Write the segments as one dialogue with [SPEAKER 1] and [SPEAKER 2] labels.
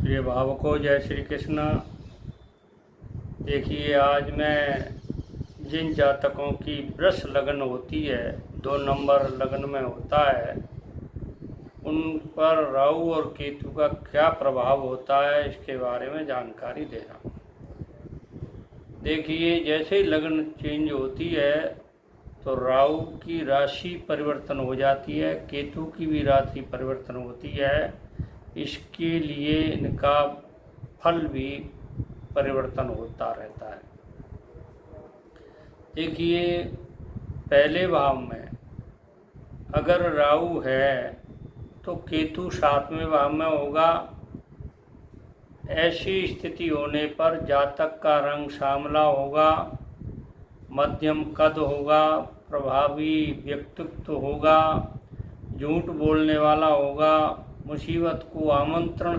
[SPEAKER 1] प्रिय भावकों, जय श्री कृष्ण। देखिए, आज मैं जिन जातकों की वृष लगन होती है, 2 नंबर लगन में होता है, उन पर राहु और केतु का क्या प्रभाव होता है, इसके बारे में जानकारी दे रहा हूँ। देखिए, जैसे ही लगन चेंज होती है तो राहु की राशि परिवर्तन हो जाती है, केतु की भी राशि परिवर्तन होती है। इसके लिए इनका फल भी परिवर्तन होता रहता है। देखिए, पहले भाव में अगर राहु है तो केतु 7वें भाव में होगा। ऐसी स्थिति होने पर जातक का रंग श्यामला होगा, मध्यम कद होगा, प्रभावी व्यक्तित्व होगा, झूठ बोलने वाला होगा, मुसीबत को आमंत्रण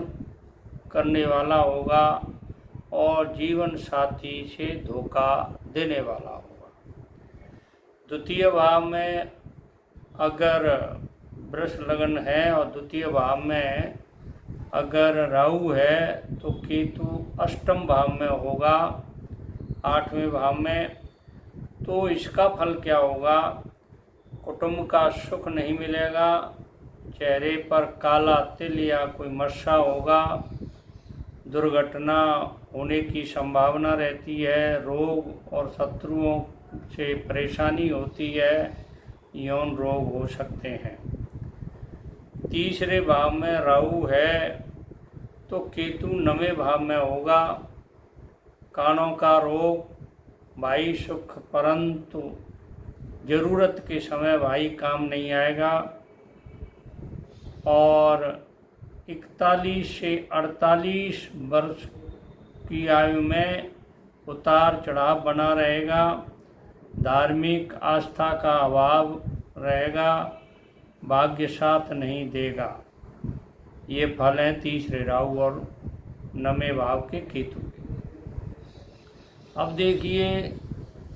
[SPEAKER 1] करने वाला होगा और जीवन साथी से धोखा देने वाला होगा। द्वितीय भाव में अगर वृष लगन है और द्वितीय भाव में अगर राहु है तो केतु अष्टम भाव में होगा, 8वें भाव में। तो इसका फल क्या होगा? कुटुंब का सुख नहीं मिलेगा, चेहरे पर काला तिल या कोई मस्सा होगा, दुर्घटना होने की संभावना रहती है, रोग और शत्रुओं से परेशानी होती है, यौन रोग हो सकते हैं। तीसरे भाव में राहु है तो केतु 9वें भाव में होगा, कानों का रोग, भाई सुख, परंतु जरूरत के समय भाई काम नहीं आएगा। और 41 से 48 वर्ष की आयु में उतार चढ़ाव बना रहेगा, धार्मिक आस्था का अभाव रहेगा, भाग्य साथ नहीं देगा। ये फल हैं तीसरे राहु और 9वें भाव के केतु के। अब देखिए,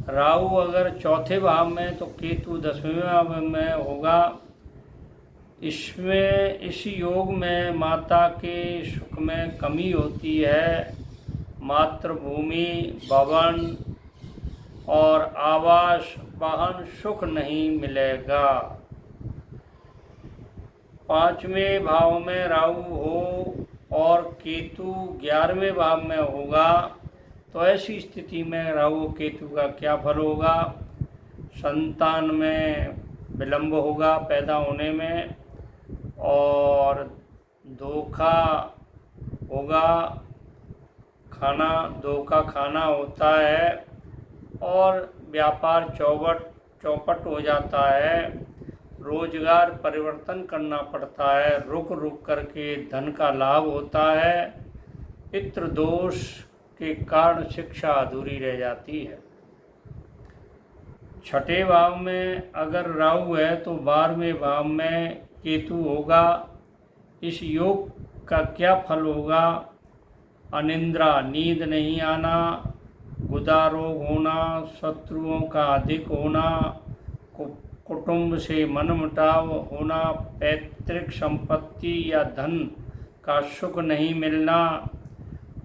[SPEAKER 1] राहु अगर 4थे भाव में तो केतु 10वें भाव में होगा। इसमें इस योग में माता के सुख में कमी होती है, मातृभूमि, भवन और आवास, वाहन सुख नहीं मिलेगा। 5वें भाव में राहु हो और केतु 11वें भाव में होगा तो ऐसी स्थिति में राहु केतु का क्या फल होगा? संतान में विलंब होगा पैदा होने में, और धोखा होगा, धोखा खाना होता है, और व्यापार चौपट हो जाता है, रोजगार परिवर्तन करना पड़ता है, रुक रुक करके धन का लाभ होता है, पितृ दोष के कारण शिक्षा अधूरी रह जाती है। 6ठे भाव में अगर राहु है तो 12वें भाव में केतु होगा। इस योग का क्या फल होगा? अनिद्रा, नींद नहीं आना, गुदा रोग होना, शत्रुओं का अधिक होना, कुटुंब से मनमुटाव होना, पैतृक संपत्ति या धन का सुख नहीं मिलना,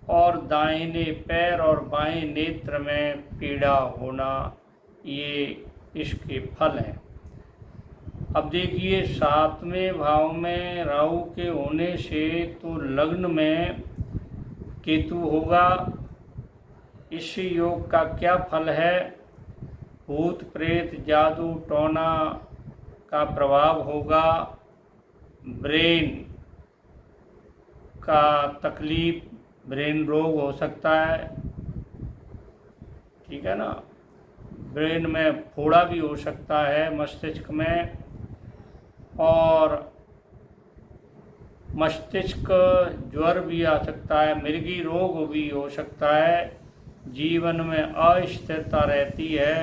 [SPEAKER 1] और दाहिने पैर और बाएं नेत्र में पीड़ा होना, ये इसके फल हैं। अब देखिए, 7वें भाव में राहु के होने से तो लग्न में केतु होगा। इस योग का क्या फल है? भूत प्रेत, जादू टोना का प्रभाव होगा, ब्रेन का तकलीफ, ब्रेन रोग हो सकता है, ठीक है ना। ब्रेन में फोड़ा भी हो सकता है, मस्तिष्क में, और मस्तिष्क ज्वर भी आ सकता है, मृगी रोग भी हो सकता है, जीवन में अस्थिरता रहती है,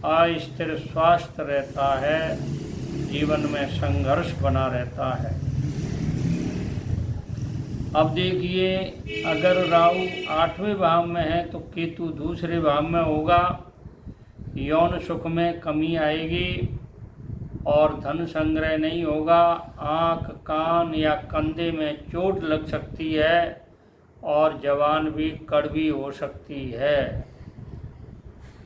[SPEAKER 1] अस्थिर स्वास्थ्य रहता है, जीवन में संघर्ष बना रहता है। अब देखिए, अगर राहु 8वें भाव में है तो केतु दूसरे भाव में होगा, यौन सुख में कमी आएगी और धन संग्रह नहीं होगा, आँख, कान या कंधे में चोट लग सकती है, और जबान भी कड़वी हो सकती है।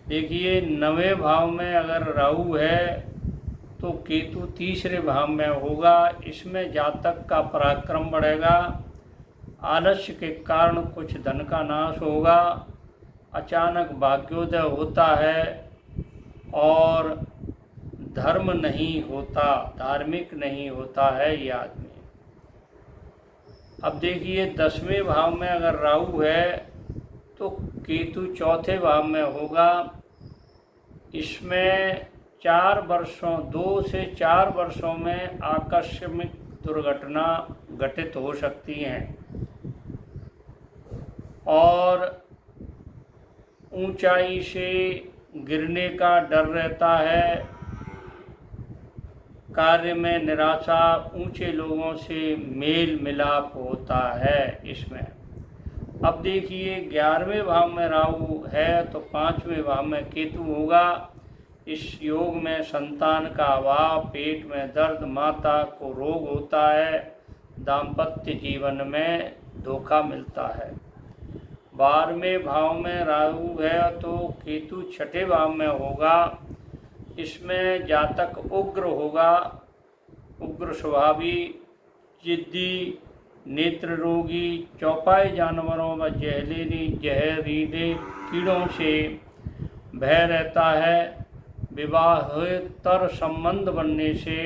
[SPEAKER 1] देखिए 9वें भाव में अगर राहु है तो केतु तीसरे भाव में होगा। इसमें जातक का पराक्रम बढ़ेगा, आलस्य के कारण कुछ धन का नाश होगा, अचानक भाग्योदय होता है और धर्म नहीं होता, धार्मिक नहीं होता है ये आदमी। अब देखिए 10वें भाव में अगर राहु है तो केतु चौथे भाव में होगा। इसमें 2 से 4 वर्षों में आकस्मिक दुर्घटना घटित हो सकती हैं और ऊंचाई से गिरने का डर रहता है, कार्य में निराशा, ऊंचे लोगों से मेल मिलाप होता है इसमें। अब देखिए 11वें भाव में राहु है तो 5वें भाव में केतु होगा। इस योग में संतान का अभाव, पेट में दर्द, माता को रोग होता है, दाम्पत्य जीवन में धोखा मिलता है। 12वें भाव में राहु है तो केतु 6ठे भाव में होगा। इसमें जातक उग्र होगा, उग्र स्वभावी, जिद्दी, नेत्र रोगी, चौपाई जानवरों व जहरीले कीड़ों से भय रहता है। विवाहेतर संबंध बनने से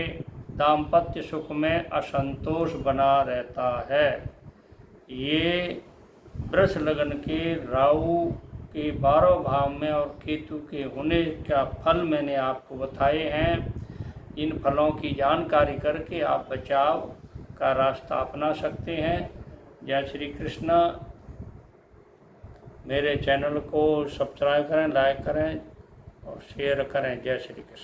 [SPEAKER 1] दाम्पत्य सुख में असंतोष बना रहता है। ये वृष लग्न के राहु के 12 भाव में और केतु के होने का फल मैंने आपको बताए हैं। इन फलों की जानकारी करके आप बचाव का रास्ता अपना सकते हैं। जय श्री कृष्ण। मेरे चैनल को सब्सक्राइब करें, लाइक करें और शेयर करें। जय श्री कृष्ण।